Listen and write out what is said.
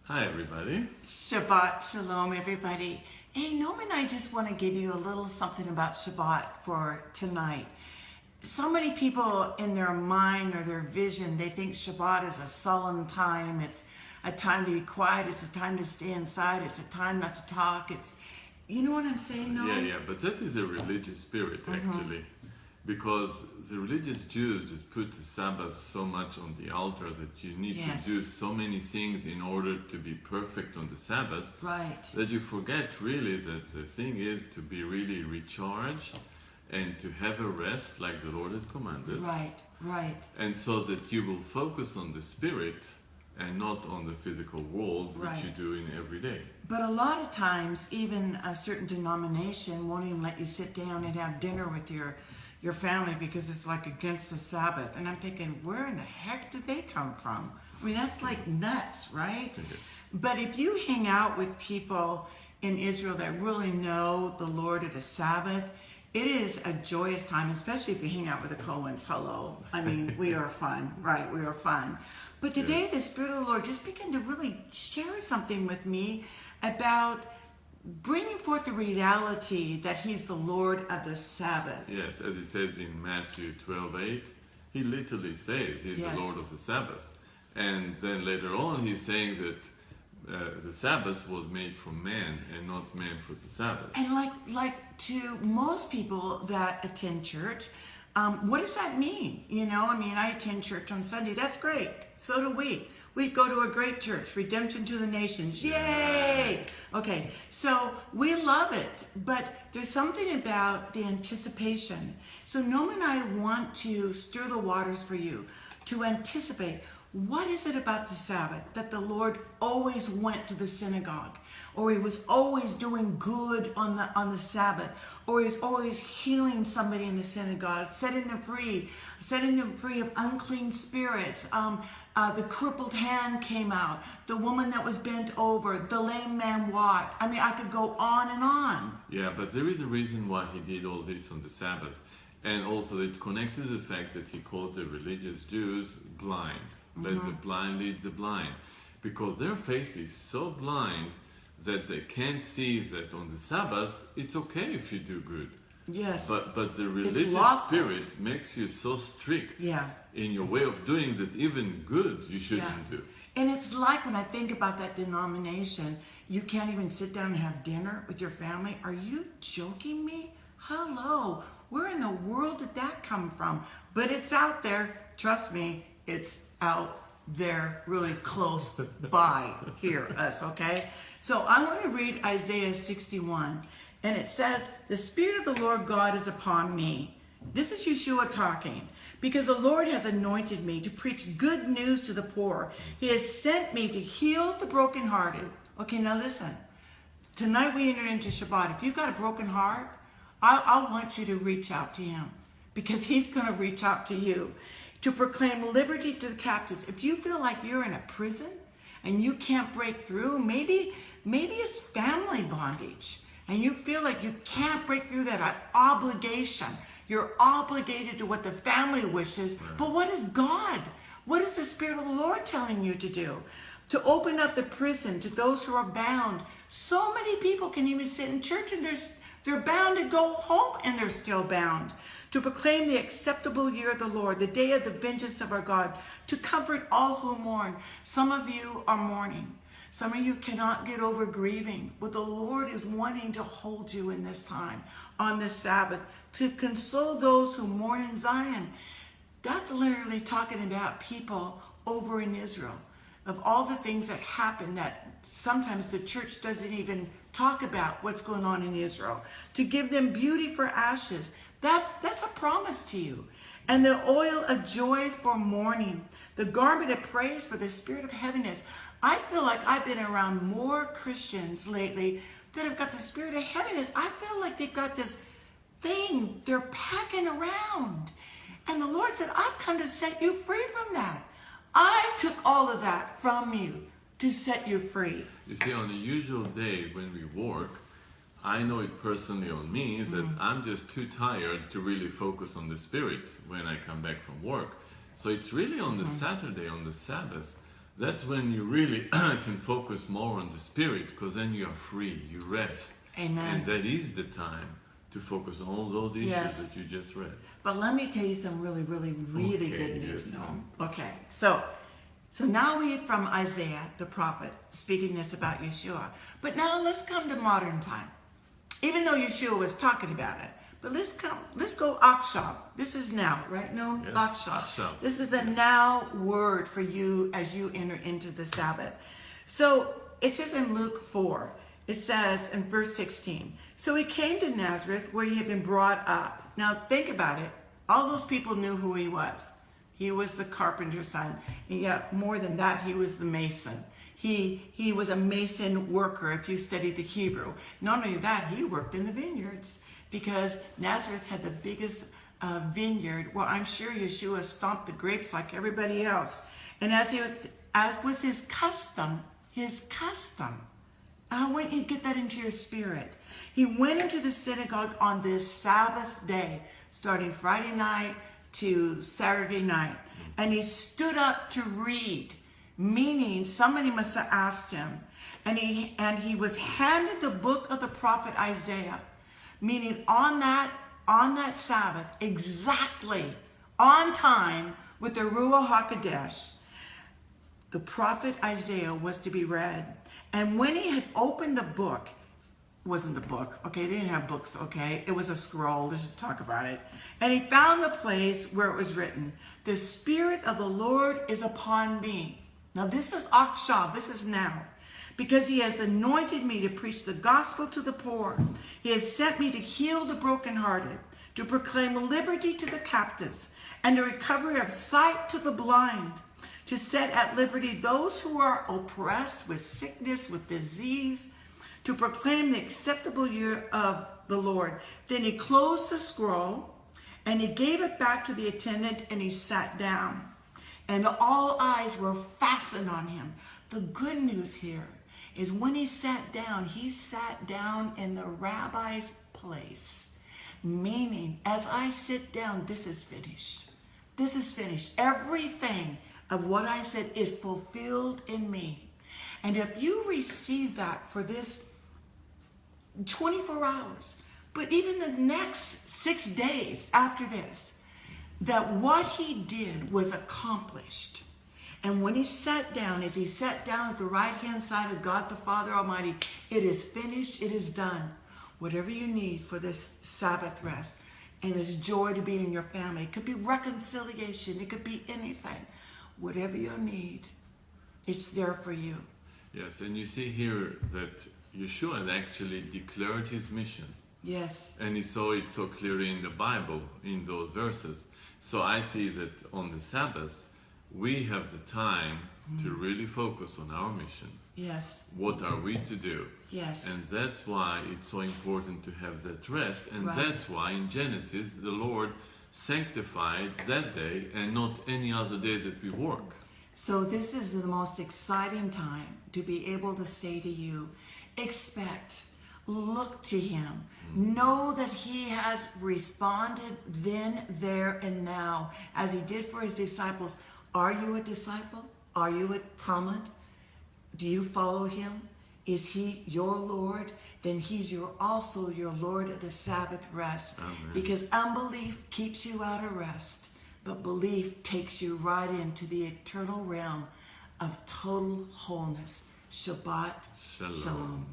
Hi, everybody. Shabbat Shalom, everybody. Hey, Noam and I just want to give you a little something about Shabbat for tonight. So many people in their mind or their vision, they think Shabbat is a solemn time. It's a time to be quiet. It's a time to stay inside. It's a time not to talk. You know what I'm saying, Noam? Yeah, but that is a religious spirit, actually. Because the religious Jews just put the Sabbath so much on the altar that you need to do so many things in order to be perfect on the Sabbath. Right. That you forget really that the thing is to be really recharged and to have a rest like the Lord has commanded. Right. And so that you will focus on the spirit and not on the physical world, which you do in every day. But a lot of times, even a certain denomination won't even let you sit down and have dinner with your family because it's like against the Sabbath. And I'm thinking, where in the heck did they come from? I mean, that's like nuts, right? But if you hang out with people in Israel that really know the Lord of the Sabbath, it is a joyous time, especially if you hang out with the Cohens. Hello. I mean, we are fun, right? We are fun. But today, the Spirit of the Lord just began to really share something with me about bringing forth the reality that He's the Lord of the Sabbath. Yes, as it says in Matthew 12:8, He literally says He's the Lord of the Sabbath. And then later on, He's saying that the Sabbath was made for man and not man for the Sabbath. And like to most people that attend church, what does that mean? You know, I mean, I attend church on Sunday. That's great. So do we. We go to a great church, Redemption to the Nations. Yay! Okay, so we love it, but there's something about the anticipation. So Noam and I want to stir the waters for you, to anticipate. What is it about the Sabbath that the Lord always went to the synagogue, or He was always doing good on the Sabbath, or He was always healing somebody in the synagogue, setting them free of unclean spirits? The crippled hand came out. The woman that was bent over, the lame man walked. I mean, I could go on and on. Yeah, but there is a reason why He did all this on the Sabbath. And also it's connected to the fact that He called the religious Jews blind. Let the blind lead the blind. Because their faith is so blind that they can't see that on the Sabbath, it's okay if you do good. Yes. But the religious spirit makes you so strict in your way of doing that even good you shouldn't do. And it's like when I think about that denomination, you can't even sit down and have dinner with your family. Are you joking me? Hello. Where in the world did that come from? But it's out there. Trust me, it's out there really close by here, us, okay? So I want to read Isaiah 61. And it says, the Spirit of the Lord God is upon me. This is Yeshua talking. Because the Lord has anointed me to preach good news to the poor. He has sent me to heal the brokenhearted. Okay, now listen. Tonight we enter into Shabbat. If you've got a broken heart, I want you to reach out to Him. Because He's going to reach out to you. To proclaim liberty to the captives. If you feel like you're in a prison and you can't break through, maybe it's family bondage. And you feel like you can't break through that obligation. You're obligated to what the family wishes. But what is God? What is the Spirit of the Lord telling you to do? To open up the prison to those who are bound. So many people can even sit in church and they're bound to go home and they're still bound. To proclaim the acceptable year of the Lord, the day of the vengeance of our God. To comfort all who mourn. Some of you are mourning. Some of you cannot get over grieving, but the Lord is wanting to hold you in this time, on this Sabbath, to console those who mourn in Zion. That's literally talking about people over in Israel, of all the things that happen that sometimes the church doesn't even talk about what's going on in Israel. To give them beauty for ashes. That's a promise to you. And the oil of joy for mourning, the garment of praise for the spirit of heaviness. I feel like I've been around more Christians lately that have got the spirit of heaviness. I feel like they've got this thing they're packing around. And the Lord said, I've come to set you free from that. I took all of that from you to set you free. You see, on a usual day when we work, I know it personally on me is that I'm just too tired to really focus on the spirit when I come back from work. So it's really on the Saturday, on the Sabbath, that's when you really can focus more on the spirit, because then you are free, you rest. Amen. And that is the time to focus on all those issues Yes. that you just read. But let me tell you some really Okay, good news. yes, ma'am. Okay, so now we from Isaiah, the prophet, speaking this about Yeshua. But now let's come to modern time. Even though Yeshua was talking about it. But let's go Akshav. This is now, right? No, Yes, Akshav. Akshav. This is a now word for you as you enter into the Sabbath. So it says in Luke 4, it says in verse 16, so he came to Nazareth where he had been brought up. Now think about it. All those people knew who he was. He was the carpenter's son. And yet more than that, he was the mason. He was a mason worker if you study the Hebrew. Not only that, he worked in the vineyards because Nazareth had the biggest vineyard. Well, I'm sure Yeshua stomped the grapes like everybody else. And as was his custom, I want you to get that into your spirit. He went into the synagogue on this Sabbath day, starting Friday night to Saturday night. And he stood up to read, meaning somebody must have asked him. And he was handed the book of the prophet Isaiah, meaning on that Sabbath, exactly on time with the Ruach HaKodesh, the prophet Isaiah was to be read. And when he had opened the book, it wasn't the book, okay? They didn't have books, okay? It was a scroll. Let's just talk about it. And he found a place where it was written, the Spirit of the Lord is upon me. Now this is Akshav, this is now. Because he has anointed me to preach the gospel to the poor. He has sent me to heal the brokenhearted, to proclaim liberty to the captives, and the recovery of sight to the blind, to set at liberty those who are oppressed with sickness, with disease, to proclaim the acceptable year of the Lord. Then he closed the scroll, and he gave it back to the attendant, and he sat down. And all eyes were fastened on him. The good news here is when he sat down in the rabbi's place. Meaning, as I sit down, this is finished. This is finished. Everything of what I said is fulfilled in me. And if you receive that for this 24 hours, but even the next 6 days after this, that what he did was accomplished. And when he sat down, as he sat down at the right-hand side of God the Father Almighty, it is finished, it is done. Whatever you need for this Sabbath rest and this joy to be in your family, it could be reconciliation, it could be anything. Whatever you need, it's there for you. Yes, and you see here that Yeshua had actually declared his mission. Yes. And he saw it so clearly in the Bible, in those verses. So I see that on the Sabbath, we have the time to really focus on our mission. Yes. What are we to do? Yes. And that's why it's so important to have that rest. And Right. that's why in Genesis, the Lord sanctified that day and not any other day that we work. So this is the most exciting time to be able to say to you, expect, look to him, know that he has responded then, there, and now, as he did for his disciples. Are you a disciple? Are you a Talmud? Do you follow him? Is he your Lord? Then he's also your Lord of the Sabbath rest. Amen. Because unbelief keeps you out of rest, but belief takes you right into the eternal realm of total wholeness. Shabbat Shalom. Shalom.